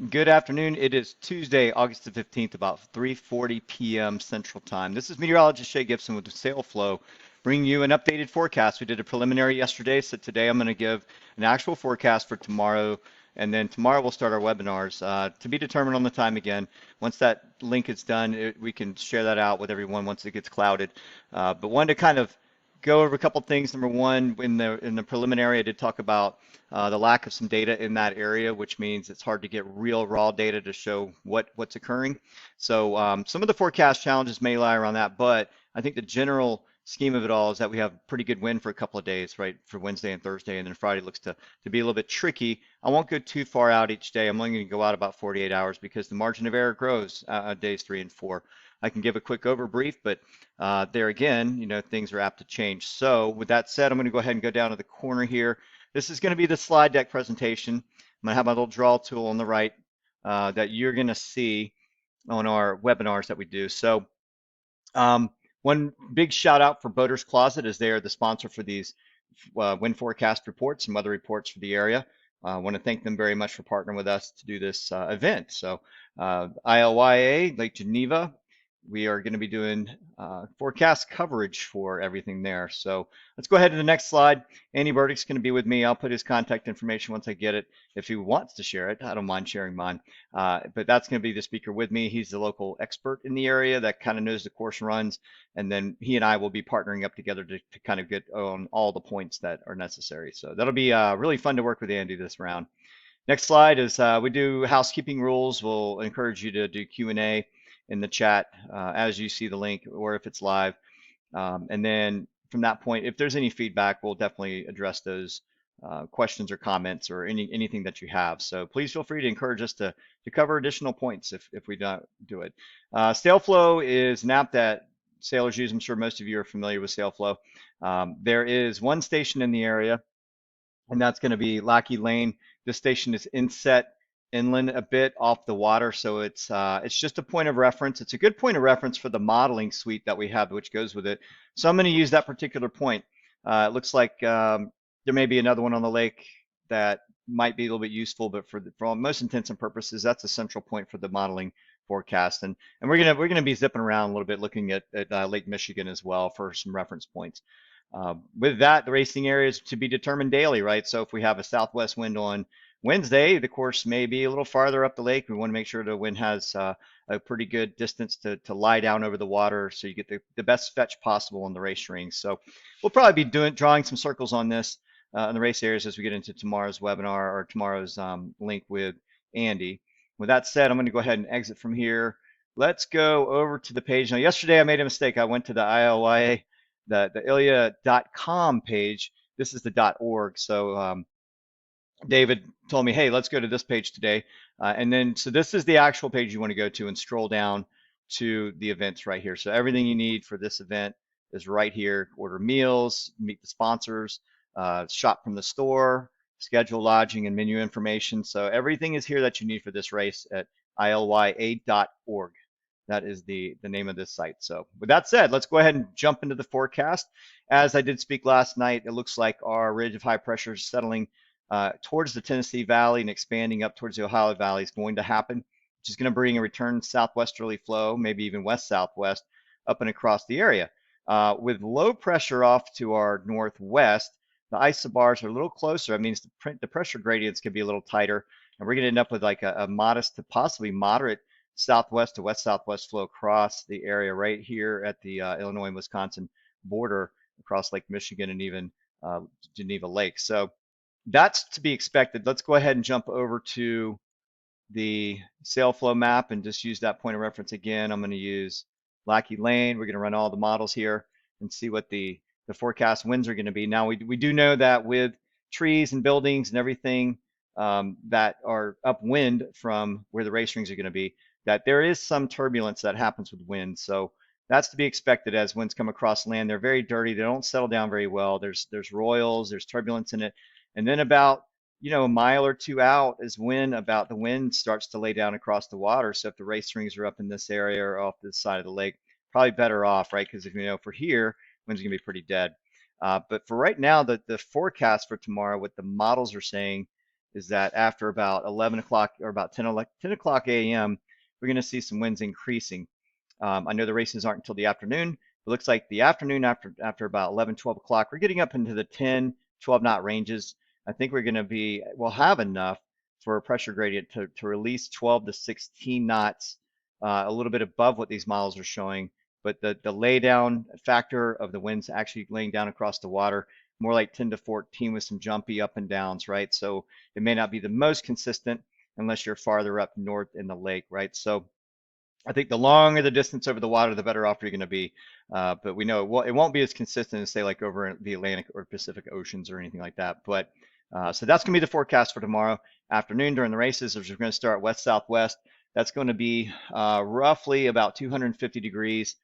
Good afternoon. It is Tuesday, August the 15th, about 3:40 p.m. Central Time. This is meteorologist Shay Gibson with the Sail Flow, bringing you an updated forecast. We did a preliminary yesterday, so today I'm going to give an actual forecast for tomorrow, and then tomorrow we'll start our webinars to be determined on the time again. Once that link is done, we can share that out with everyone once it gets clouded. But wanted to kind of go over a couple things. Number one, in the preliminary, I did talk about the lack of some data in that area, which means it's hard to get real raw data to show what's occurring. So some of the forecast challenges may lie around that, but I think the general scheme of it all is that we have pretty good wind for a couple of days, right, for Wednesday and Thursday, and then Friday looks to be a little bit tricky. I won't go too far out each day. I'm only going to go out about 48 hours because the margin of error grows days 3 and 4. I can give a quick overbrief, but there again, things are apt to change. So with that said, I'm going to go ahead and go down to the corner here. This is going to be the slide deck presentation. I'm going to have my little draw tool on the right that you're going to see on our webinars that we do. So um, one big shout out for Boater's Closet, as they are the sponsor for these wind forecast reports and weather reports for the area. I want to thank them very much for partnering with us to do this event. So ILYA, Lake Geneva, we are going to be doing forecast coverage for everything there. So let's go ahead to the next slide. Andy Burdick's going to be with me. I'll put his contact information once I get it. If he wants to share it, I don't mind sharing mine. But that's going to be the speaker with me. He's the local expert in the area that kind of knows the course runs. And then he and I will be partnering up together to kind of get on all the points that are necessary. So that'll be really fun to work with Andy this round. Next slide is we do housekeeping rules. We'll encourage you to do Q&A in the chat as you see the link or if it's live. And then from that point, if there's any feedback, we'll definitely address those questions or comments or anything that you have. So please feel free to encourage us to cover additional points if we don't do it. SailFlow is an app that sailors use. I'm sure most of you are familiar with SailFlow. There is one station in the area, and that's going to be Lackey Lane. This station is inset inland a bit off the water, so it's just a point of reference. It's a good point of reference for the modeling suite that we have, which goes with it. So I'm going to use that particular point. It looks like there may be another one on the lake that might be a little bit useful, but for most intents and purposes, that's a central point for the modeling forecast. And we're gonna be zipping around a little bit, looking at Lake Michigan as well for some reference points. With that, the racing area is to be determined daily, right? So if we have a southwest wind on Wednesday, the course may be a little farther up the lake. We want to make sure the wind has a pretty good distance to lie down over the water so you get the best fetch possible on the race strings. So we'll probably be drawing some circles on this in the race areas as we get into tomorrow's webinar or tomorrow's link with Andy. With that said, I'm going to go ahead and exit from here. Let's go over to the page. Now, yesterday I made a mistake. I went to the ILYA, the ILYA.com page. This is the .org. So David told me, hey, let's go to this page today. So this is the actual page you want to go to and scroll down to the events right here. So everything you need for this event is right here. Order meals, meet the sponsors, shop from the store, schedule lodging and menu information. So everything is here that you need for this race at ilya.org. That is the name of this site. So with that said, let's go ahead and jump into the forecast. As I did speak last night, it looks like our ridge of high pressure is settling towards the Tennessee Valley and expanding up towards the Ohio Valley is going to happen, which is going to bring a return southwesterly flow, maybe even west-southwest, up and across the area. With low pressure off to our northwest, the isobars are a little closer. That means the pressure gradients can be a little tighter, and we're going to end up with like a modest to possibly moderate southwest to west-southwest flow across the area right here at the Illinois and Wisconsin border, across Lake Michigan and even Geneva Lake. So that's to be expected. Let's go ahead and jump over to the sail flow map and just use that point of reference again. I'm going to use Lackey Lane. We're going to run all the models here and see what the forecast winds are going to be. Now, we do know that with trees and buildings and everything that are upwind from where the race rings are going to be, that there is some turbulence that happens with wind. So that's to be expected as winds come across land. They're very dirty. They don't settle down very well. There's royals, there's turbulence in it. And then about a mile or two out is when about the wind starts to lay down across the water. So if the race strings are up in this area or off this side of the lake, probably better off, right? Because if for here, wind's gonna be pretty dead. But for right now, the forecast for tomorrow, what the models are saying is that after about 11 o'clock or about 10 o'clock a.m., we're going to see some winds increasing. I know the races aren't until the afternoon. It looks like the afternoon after about 11, 12 o'clock, we're getting up into the 10, 12 knot ranges. I think we're going to we'll have enough for a pressure gradient to release 12 to 16 knots, a little bit above what these models are showing. But the lay down factor of the winds actually laying down across the water, more like 10 to 14 with some jumpy up and downs, right? So it may not be the most consistent unless you're farther up north in the lake, right? So I think the longer the distance over the water, the better off you're going to be. But we know it won't be as consistent as say like over in the Atlantic or Pacific Oceans or anything like that. But so that's going to be the forecast for tomorrow afternoon during the races. We're going to start west southwest. That's going to be roughly about 250 degrees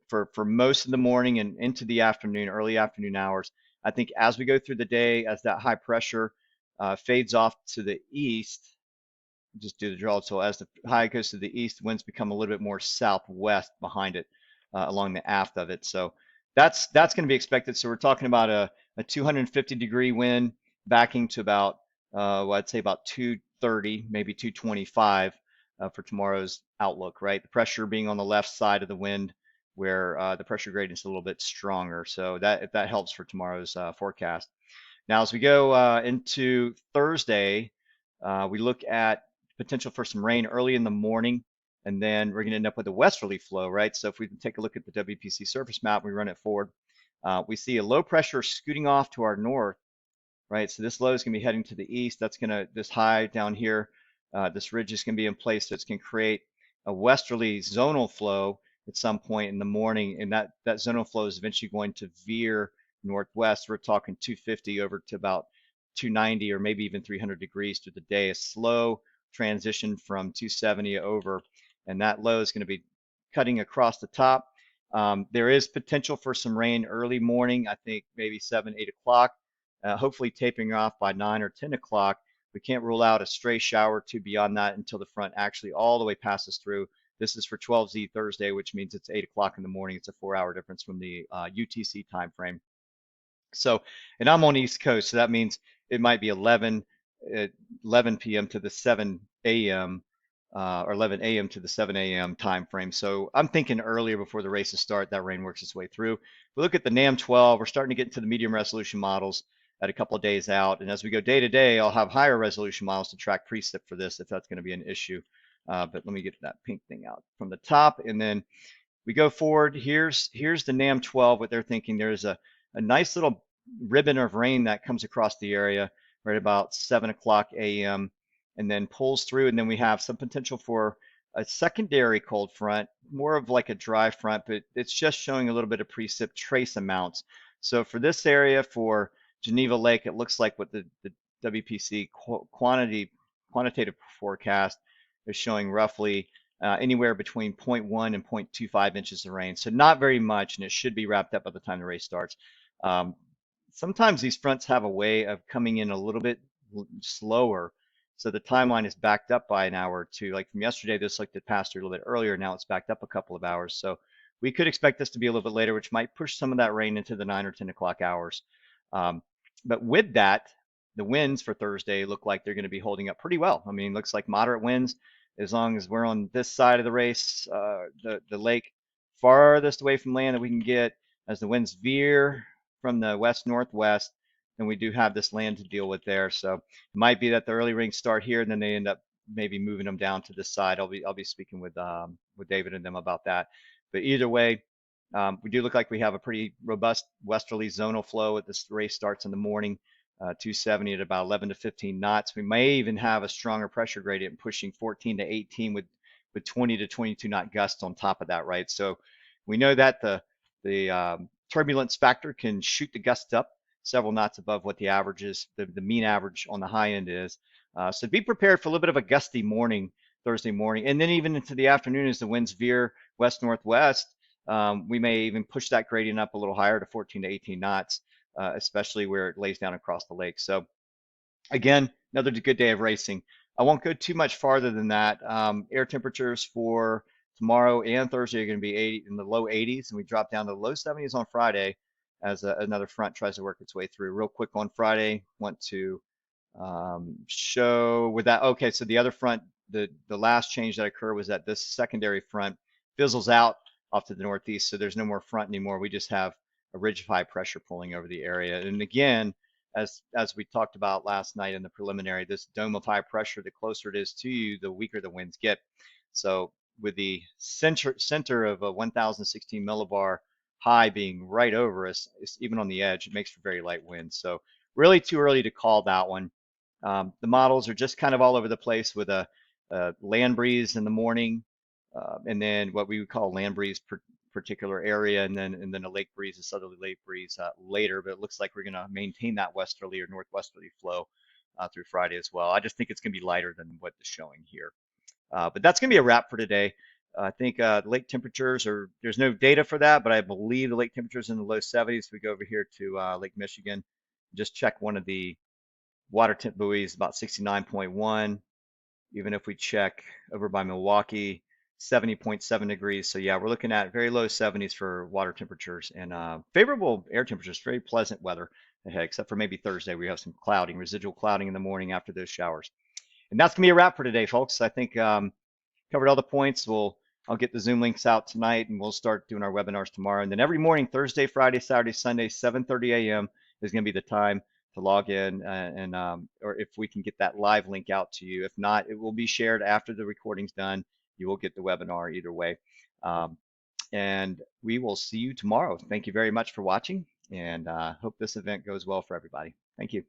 for most of the morning and into the afternoon, early afternoon hours. I think as we go through the day, as that high pressure fades off to the east, just do the draw. So as the high goes to the east, winds become a little bit more southwest behind it, along the aft of it. So that's going to be expected. So we're talking about a 250-degree wind backing to about, well, I'd say about 230, maybe 225 for tomorrow's outlook, right? The pressure being on the left side of the wind where the pressure gradient is a little bit stronger. So if that helps for tomorrow's forecast. Now, as we go into Thursday, we look at potential for some rain early in the morning, and then we're going to end up with a westerly flow, right? So if we take a look at the WPC surface map, we run it forward, we see a low pressure scooting off to our north, right? So this low is going to be heading to the east. That's going to, this high down here, this ridge is going to be in place. So it's going to create a westerly zonal flow at some point in the morning. And that zonal flow is eventually going to veer northwest. We're talking 250 over to about 290 or maybe even 300 degrees through the day, a slow transition from 270 over. And that low is going to be cutting across the top. There is potential for some rain early morning, I think maybe 7, 8 o'clock, hopefully tapering off by 9 or 10 o'clock. We can't rule out a stray shower or two beyond that until the front actually all the way passes through. This is for 12Z Thursday, which means it's 8 o'clock in the morning. It's a 4-hour difference from the UTC time frame. So, and I'm on East Coast, so that means it might be 11 p.m. to the 7 a.m. Or 11 a.m. to the 7 a.m. time frame. So I'm thinking earlier before the races start, that rain works its way through. We look at the NAM 12. We're starting to get into the medium resolution models at a couple of days out. And as we go day to day, I'll have higher resolution models to track precip for this if that's going to be an issue. But let me get that pink thing out from the top, and then we go forward. Here's the NAM 12. What they're thinking, there's a nice little ribbon of rain that comes across the area right about 7 o'clock a.m. and then pulls through, and then we have some potential for a secondary cold front, more of like a dry front, but it's just showing a little bit of precip trace amounts. So for this area, for Geneva Lake, it looks like what the WPC quantitative forecast is showing roughly anywhere between 0.1 and 0.25 inches of rain. So not very much, and it should be wrapped up by the time the race starts. Sometimes these fronts have a way of coming in a little bit slower, so the timeline is backed up by an hour or two. Like from yesterday, this looked at past through a little bit earlier. Now it's backed up a couple of hours. So we could expect this to be a little bit later, which might push some of that rain into the 9 or 10 o'clock hours. But with that, the winds for Thursday look like they're going to be holding up pretty well. I mean, looks like moderate winds as long as we're on this side of the race, the lake farthest away from land that we can get. As the winds veer from the west northwest, and we do have this land to deal with there. So it might be that the early rings start here, and then they end up maybe moving them down to this side. I'll be speaking with David and them about that. But either way, we do look like we have a pretty robust westerly zonal flow as this race starts in the morning. 270 at about 11 to 15 knots. We may even have a stronger pressure gradient pushing 14 to 18 with 20 to 22 knot gusts on top of that, right? So we know that the turbulence factor can shoot the gusts up several knots above what the average is, the mean average on the high end is. So be prepared for a little bit of a gusty morning Thursday morning, and then even into the afternoon as the winds veer west northwest. We may even push that gradient up a little higher to 14 to 18 knots. Especially where it lays down across the lake. So again, another good day of racing. I won't go too much farther than that. Air temperatures for tomorrow and Thursday are going to be in the low 80s, and we drop down to the low 70s on Friday as another front tries to work its way through. Real quick on Friday, want to Show with that. Okay, so the other front, the last change that occurred was that this secondary front fizzles out off to the northeast, so there's no more front anymore. We just have a ridge of high pressure pulling over the area. And again, as we talked about last night in the preliminary, this dome of high pressure, the closer it is to you, the weaker the winds get. So with the center of a 1016 millibar high being right over us, it's even on the edge, it makes for very light winds. So really too early to call that one. The models are just kind of all over the place with a land breeze in the morning, and then what we would call land breeze particular area, and then a lake breeze, a southerly lake breeze later. But it looks like we're going to maintain that westerly or northwesterly flow through Friday as well. I just think it's going to be lighter than what is showing here. But that's going to be a wrap for today. I think lake temperatures are, there's no data for that, but I believe the lake temperatures in the low 70s. We go over here to Lake Michigan, just check one of the water temp buoys, about 69.1. Even if we check over by Milwaukee, 70.7 degrees. So yeah, we're looking at very low 70s for water temperatures and favorable air temperatures, very pleasant weather ahead, except for maybe Thursday. We have some clouding, residual clouding in the morning after those showers. And that's gonna be a wrap for today, folks. I think covered all the points. I'll get the Zoom links out tonight, and we'll start doing our webinars tomorrow. And then every morning, Thursday, Friday, Saturday, Sunday, 7:30 a.m. is going to be the time to log in, or if we can get that live link out to you. If not, it will be shared after the recording's done. You will get the webinar either way. Um, and we will see you tomorrow. Thank you very much for watching, and hope this event goes well for everybody. Thank you.